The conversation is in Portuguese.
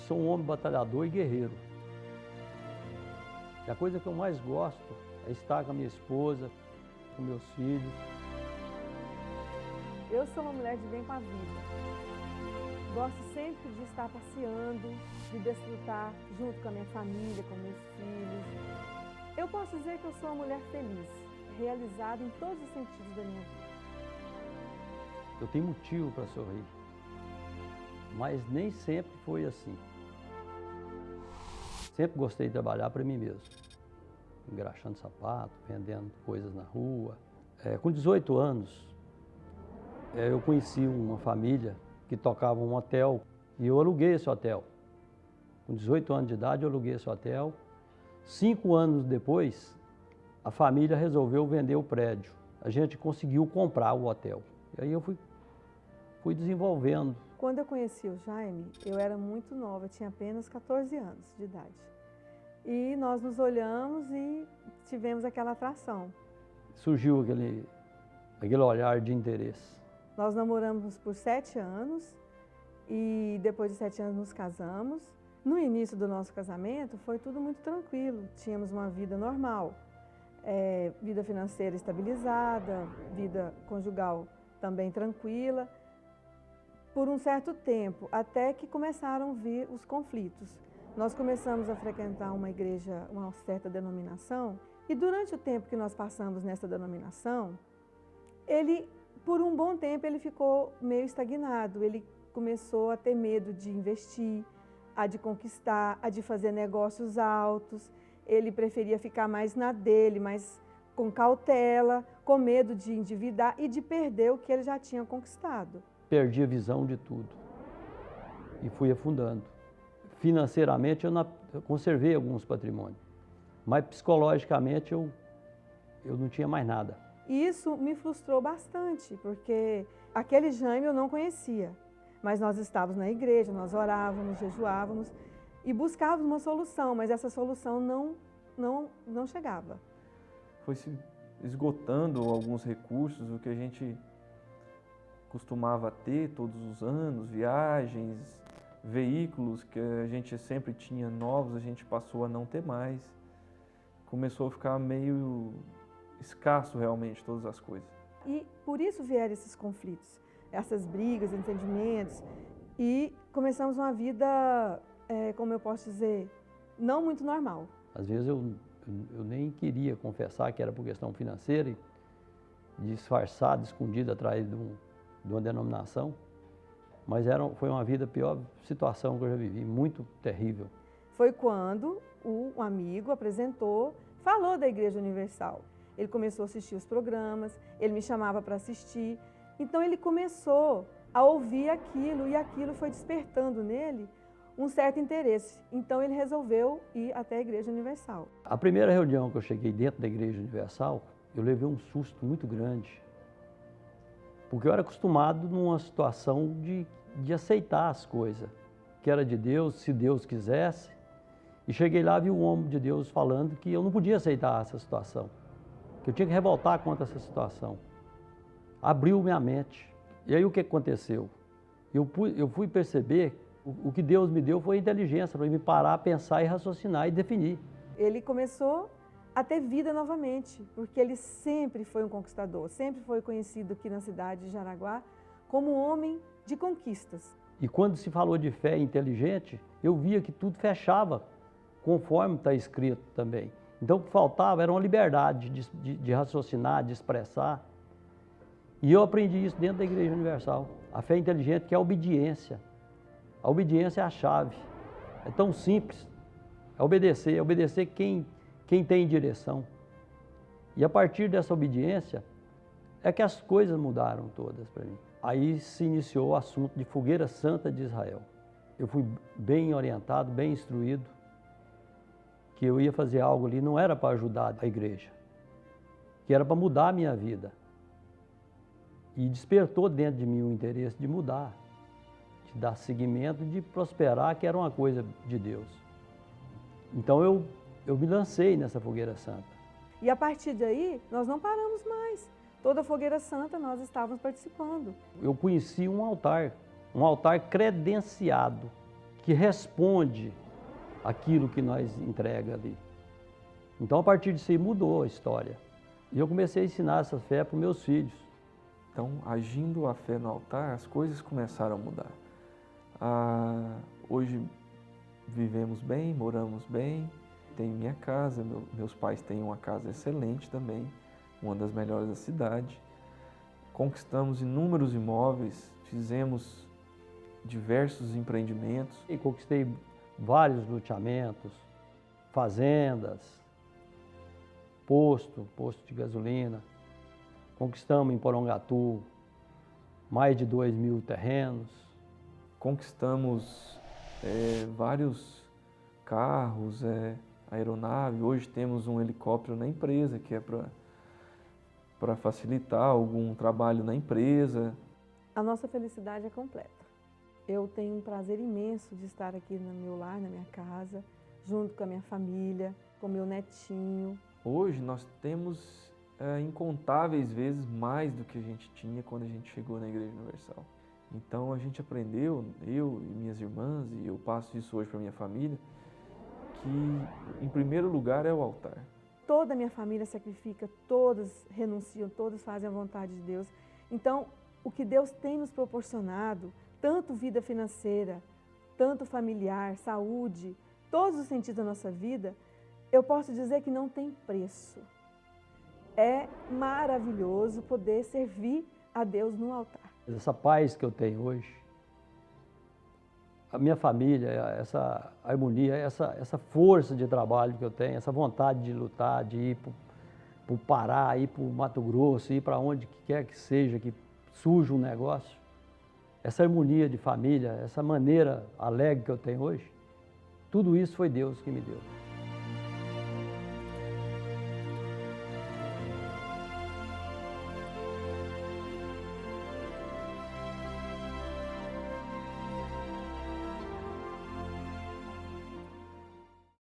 sou um homem batalhador e guerreiro. E a coisa que eu mais gosto é estar com a minha esposa, com meus filhos. Eu sou uma mulher de bem com a vida. Gosto sempre de estar passeando, de desfrutar junto com a minha família, com meus filhos. Eu posso dizer que eu sou uma mulher feliz, realizada em todos os sentidos da minha vida. Eu tenho motivo para sorrir, mas nem sempre foi assim. Sempre gostei de trabalhar para mim mesmo, engraxando sapato, vendendo coisas na rua. Com 18 anos, eu conheci uma família que tocava um hotel e eu aluguei esse hotel. Com 18 anos de idade, eu aluguei esse hotel. 5 anos depois, a família resolveu vender o prédio. A gente conseguiu comprar o hotel. E aí eu fui desenvolvendo. Quando eu conheci o Jaime, eu era muito nova, eu tinha apenas 14 anos de idade. E nós nos olhamos e tivemos aquela atração. Surgiu aquele olhar de interesse. Nós namoramos por 7 anos e depois de 7 anos nos casamos. No início do nosso casamento foi tudo muito tranquilo, tínhamos uma vida normal, vida financeira estabilizada, vida conjugal também tranquila. Por um certo tempo, até que começaram a vir os conflitos. Nós começamos a frequentar uma igreja, uma certa denominação, e durante o tempo que nós passamos nessa denominação, por um bom tempo, ele ficou meio estagnado. Ele começou a ter medo de investir, a de conquistar, a de fazer negócios altos. Ele preferia ficar mais na dele, mais com cautela, com medo de endividar e de perder o que ele já tinha conquistado. Perdi a visão de tudo e fui afundando. Financeiramente eu conservei alguns patrimônios, mas psicologicamente eu não tinha mais nada. E isso me frustrou bastante, porque aquele Jaime eu não conhecia, mas nós estávamos na igreja, nós orávamos, jejuávamos e buscávamos uma solução, mas essa solução não chegava. Foi se esgotando alguns recursos, o que a gente costumava ter todos os anos, viagens, veículos que a gente sempre tinha novos, a gente passou a não ter mais. Começou a ficar meio escasso realmente todas as coisas. E por isso vieram esses conflitos, essas brigas, entendimentos, e começamos uma vida, como eu posso dizer, não muito normal. Às vezes eu nem queria confessar que era por questão financeira, e disfarçado, escondido atrás de uma denominação, mas foi uma vida, pior situação que eu já vivi, muito terrível. Foi quando um amigo apresentou, falou da Igreja Universal. Ele começou a assistir os programas, ele me chamava para assistir, então ele começou a ouvir aquilo e aquilo foi despertando nele um certo interesse. Então ele resolveu ir até a Igreja Universal. A primeira reunião que eu cheguei dentro da Igreja Universal, eu levei um susto muito grande, porque eu era acostumado numa situação de aceitar as coisas, que era de Deus, se Deus quisesse. E cheguei lá e vi um homem de Deus falando que eu não podia aceitar essa situação, que eu tinha que revoltar contra essa situação. Abriu minha mente. E aí o que aconteceu? Eu fui perceber, o que Deus me deu foi inteligência para me parar, pensar e raciocinar e definir. Ele começou a ter vida novamente, porque ele sempre foi um conquistador, sempre foi conhecido aqui na cidade de Jaraguá como um homem de conquistas. E quando se falou de fé inteligente, eu via que tudo fechava conforme está escrito também. Então o que faltava era uma liberdade de raciocinar, de expressar. E eu aprendi isso dentro da Igreja Universal. A fé inteligente, que é a obediência. A obediência é a chave. É tão simples. É obedecer quem tem direção. E a partir dessa obediência, é que as coisas mudaram todas para mim. Aí se iniciou o assunto de Fogueira Santa de Israel. Eu fui bem orientado, bem instruído, que eu ia fazer algo ali, não era para ajudar a igreja, que era para mudar a minha vida. E despertou dentro de mim o interesse de mudar, de dar seguimento, de prosperar, que era uma coisa de Deus. Então eu me lancei nessa Fogueira Santa. E a partir daí, nós não paramos mais. Toda a Fogueira Santa nós estávamos participando. Eu conheci um altar credenciado, que responde aquilo que nós entrega ali. Então, a partir disso aí, mudou a história. E eu comecei a ensinar essa fé para os meus filhos. Então, agindo a fé no altar, as coisas começaram a mudar. Hoje vivemos bem, moramos bem, tenho minha casa, meus pais têm uma casa excelente também, uma das melhores da cidade. Conquistamos inúmeros imóveis, fizemos diversos empreendimentos. E conquistei vários loteamentos, fazendas, posto de gasolina. Conquistamos em Porongatu mais de 2.000 terrenos. Conquistamos vários carros, aeronave. Hoje temos um helicóptero na empresa, que é para facilitar algum trabalho na empresa. A nossa felicidade é completa. Eu tenho um prazer imenso de estar aqui no meu lar, na minha casa, junto com a minha família, com meu netinho. Hoje nós temos incontáveis vezes mais do que a gente tinha quando a gente chegou na Igreja Universal. Então a gente aprendeu, eu e minhas irmãs, e eu passo isso hoje para minha família, que em primeiro lugar é o altar. Toda a minha família sacrifica, todas renunciam, todas fazem a vontade de Deus. Então, o que Deus tem nos proporcionado, tanto vida financeira, tanto familiar, saúde, todos os sentidos da nossa vida, eu posso dizer que não tem preço. É maravilhoso poder servir a Deus no altar. Essa paz que eu tenho hoje, a minha família, essa harmonia, essa força de trabalho que eu tenho, essa vontade de lutar, de ir para o Pará, ir para o Mato Grosso, ir para onde quer que seja, que surja um negócio, essa harmonia de família, essa maneira alegre que eu tenho hoje, tudo isso foi Deus que me deu.